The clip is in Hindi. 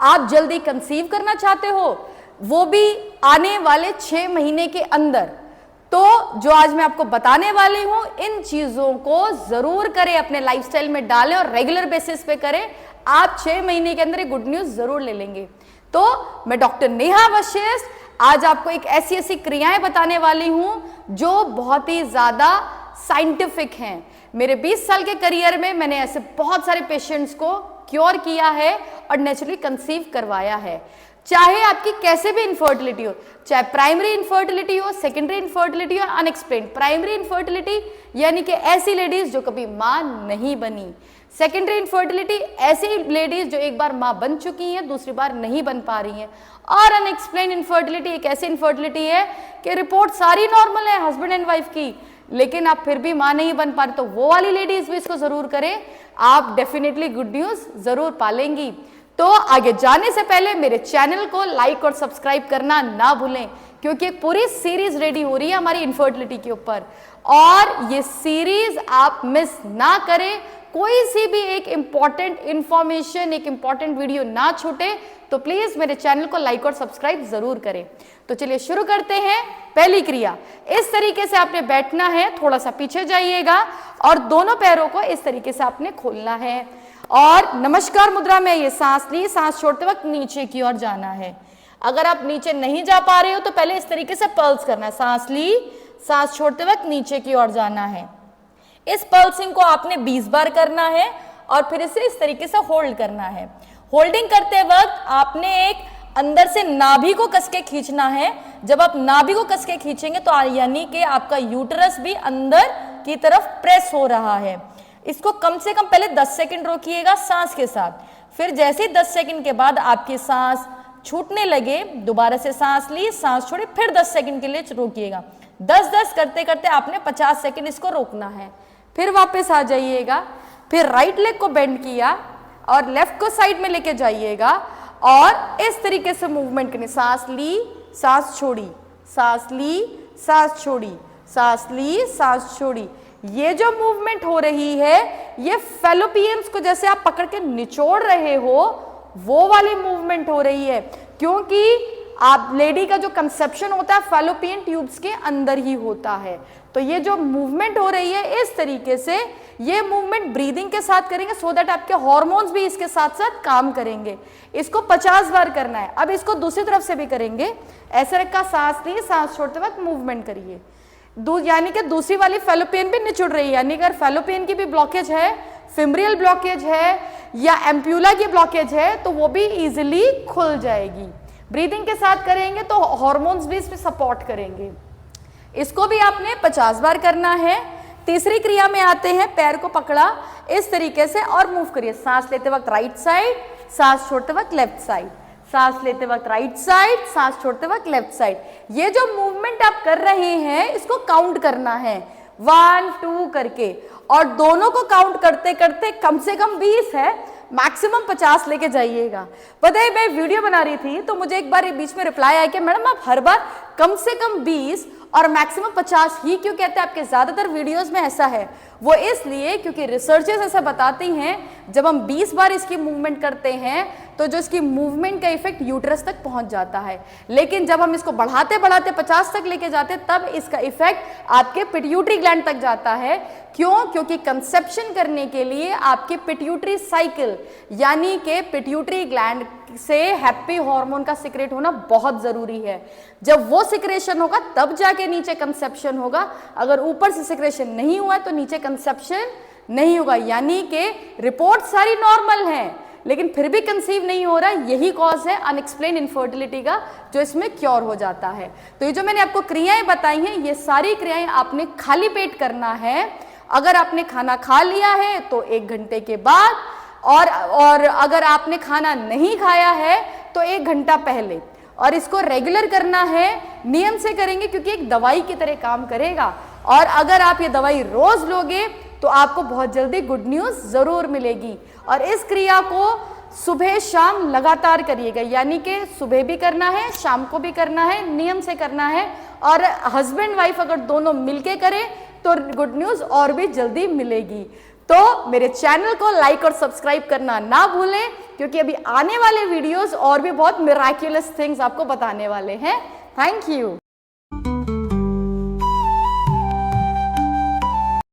आप जल्दी कंसीव करना चाहते हो, वो भी आने वाले 6 महीने के अंदर, तो जो आज मैं आपको बताने वाली हूं इन चीजों को जरूर करें, अपने लाइफस्टाइल में डालें और रेगुलर बेसिस पे करें। आप 6 महीने के अंदर एक गुड न्यूज जरूर ले लेंगे। तो मैं डॉक्टर नेहा वशिष्ठ आज आपको एक ऐसी ऐसी क्रियाएं बताने वाली हूं जो बहुत ही ज्यादा साइंटिफिक हैं। मेरे 20 साल के करियर में मैंने ऐसे बहुत सारे पेशेंट्स को क्योर किया है और नेचुरली कंसीव करवाया है। चाहे आपकी कैसे भी इनफर्टिलिटी हो, चाहे प्राइमरी इनफर्टिलिटी हो, सेकेंडरी इनफर्टिलिटी हो, अनएक्सप्लेन्ड। प्राइमरी इनफर्टिलिटी यानी कि ऐसी लेडीज जो कभी मां नहीं बनी। सेकेंडरी इनफर्टिलिटी ऐसी लेडीज जो एक बार मां बन चुकी हैं, दूसरी बार नहीं बन पा रही हैं। और अनएक्सप्लेन्ड इनफर्टिलिटी एक ऐसी इनफर्टिलिटी है कि रिपोर्ट सारी नॉर्मल है हस्बैंड एंड वाइफ की, लेकिन आप फिर भी मां नहीं बन पा रहे, तो वो वाली लेडीज भी इसको जरूर करें। आप डेफिनेटली गुड न्यूज जरूर पालेंगी। तो आगे जाने से पहले मेरे चैनल को लाइक और सब्सक्राइब करना ना भूलें, क्योंकि एक पूरी सीरीज रेडी हो रही है हमारी इनफर्टिलिटी के ऊपर, और ये सीरीज आप मिस ना करें। कोई सी भी एक इंपॉर्टेंट इंफॉर्मेशन, एक इंपॉर्टेंट वीडियो ना छूटे, तो प्लीज मेरे चैनल को लाइक और सब्सक्राइब जरूर करें। तो चलिए शुरू करते हैं। पहली क्रिया, इस तरीके से आपने बैठना है, थोड़ा सा पीछे जाइएगा और दोनों पैरों को इस तरीके से आपने खोलना है और नमस्कार मुद्रा में ये सांस ली, सांस छोड़ते वक्त नीचे की ओर जाना है। अगर आप नीचे नहीं जा पा रहे हो तो पहले इस तरीके से पल्स करना है, सांस ली, सांस छोड़ते वक्त नीचे की ओर जाना है। इस पल्सिंग को आपने 20 बार करना है और फिर इसे इस तरीके से होल्ड करना है। होल्डिंग करते वक्त आपने एक अंदर से नाभि को कस के खींचना है। जब आप नाभि को कस के खींचेंगे तो यानी कि आपका यूटरस भी अंदर की तरफ प्रेस हो रहा है। इसको कम से कम पहले 10 सेकंड रोकिएगा सांस के साथ, फिर जैसे ही 10 सेकंड के बाद आपकी सांस छूटने लगे, दोबारा से सांस ली, सांस छोड़ी, फिर 10 सेकंड के लिए रोकिएगा। 10-10 करते करते आपने 50 सेकंड इसको रोकना है। फिर वापस आ जाइएगा, फिर राइट लेग को बेंड किया और लेफ्ट को साइड में लेके जाइएगा और इस तरीके से मूवमेंट करनी। सांस ली, सांस छोड़ी, सांस ली, सांस छोड़ी, सांस ली, सांस छोड़ी। ये जो मूवमेंट हो रही है ये फैलोपियंस को जैसे आप पकड़ के निचोड़ रहे हो वो वाली मूवमेंट हो रही है, क्योंकि आप लेडी का जो कंसेप्शन होता है फैलोपियन ट्यूब्स के अंदर ही होता है। तो ये जो मूवमेंट हो रही है इस तरीके से, ये मूवमेंट ब्रीदिंग के साथ करेंगे सो दैट आपके हार्मोन्स भी इसके साथ साथ काम करेंगे। इसको 50 बार करना है। अब इसको दूसरी तरफ से भी करेंगे। ऐसे रखा, सांस ली, सांस छोड़ते वक्त मूवमेंट करिए, यानी कि दूसरी वाली फैलोपियन भी निचुड़ रही है। यानी अगर फैलोपियन की भी ब्लॉकेज है, फिमरियल ब्लॉकेज है या एम्प्यूला की ब्लॉकेज है तो वो भी इजिली खुल जाएगी। ब्रीदिंग के साथ करेंगे तो हार्मोन्स भी इसमें सपोर्ट करेंगे। इसको भी आपने 50 बार करना है। तीसरी क्रिया में आते हैं, पैर को पकड़ा इस तरीके से और मूव करिए। सांस लेते वक्त राइट साइड, सांस छोड़ते वक्त लेफ्ट साइड, सांस लेते वक्त राइट साइड, सांस छोड़ते वक्त लेफ्ट साइड। ये जो मूवमेंट आप कर रहे हैं इसको काउंट करना है 1 2 करके, और दोनों को काउंट करते करते कम से कम 20 है, मैक्सिमम 50 लेके जाइएगा। पता है मैं वीडियो बना रही थी तो मुझे एक बार बीच में रिप्लाई आया कि मैडम आप हर बार कम से कम 20 और मैक्सिमम 50 ही क्यों कहते हैं? आपके ज्यादातर वीडियोस में ऐसा है। वो इसलिए क्योंकि रिसर्चर्स ऐसा बताती हैं जब हम 20 बार इसकी मूवमेंट करते हैं तो जो इसकी मूवमेंट का इफेक्ट यूट्रस तक पहुंच जाता है, लेकिन जब हम इसको बढ़ाते बढ़ाते 50 तक लेके जाते हैं तब इसका इफेक्ट आपके पिट्यूटरी ग्लैंड तक जाता है। क्यों? क्योंकि कंसेप्शन करने के लिए आपके पिट्यूटरी साइकिल यानी कि पिट्यूटरी ग्लैंड से हैप्पी हार्मोन का सिक्रेट होना बहुत जरूरी है। जब वो सिक्रेशन होगा तब जाके नीचे कंसेप्शन होगा। अगर ऊपर से सिक्रेशन नहीं हुआ तो नीचे कंसेप्शन नहीं होगा। यानी कि रिपोर्ट सारी नॉर्मल है लेकिन फिर भी कंसीव नहीं हो रहा। यही कॉज है अनएक्सप्लेन्ड इनफर्टिलिटी का, जो इसमें क्योर हो जाता है। तो ये जो मैंने आपको क्रियाएं बताई हैं ये सारी क्रियाएं आपने खाली पेट करना है। अगर आपने खाना खा लिया है तो 1 घंटे के बाद, और अगर आपने खाना नहीं खाया है तो 1 घंटा पहले। और इसको रेगुलर करना है, नियम से करेंगे क्योंकि एक दवाई की तरह काम करेगा। और अगर आप ये दवाई रोज लोगे तो आपको बहुत जल्दी गुड न्यूज जरूर मिलेगी। और इस क्रिया को सुबह शाम लगातार करिएगा, यानी कि सुबह भी करना है, शाम को भी करना है, नियम से करना है। और हस्बैंड वाइफ अगर दोनों मिलके करें तो गुड न्यूज और भी जल्दी मिलेगी। तो मेरे चैनल को लाइक और सब्सक्राइब करना ना भूलें, क्योंकि अभी आने वाले वीडियोस और भी बहुत मिराक्युलस थिंग्स आपको बताने वाले हैं। Thank you.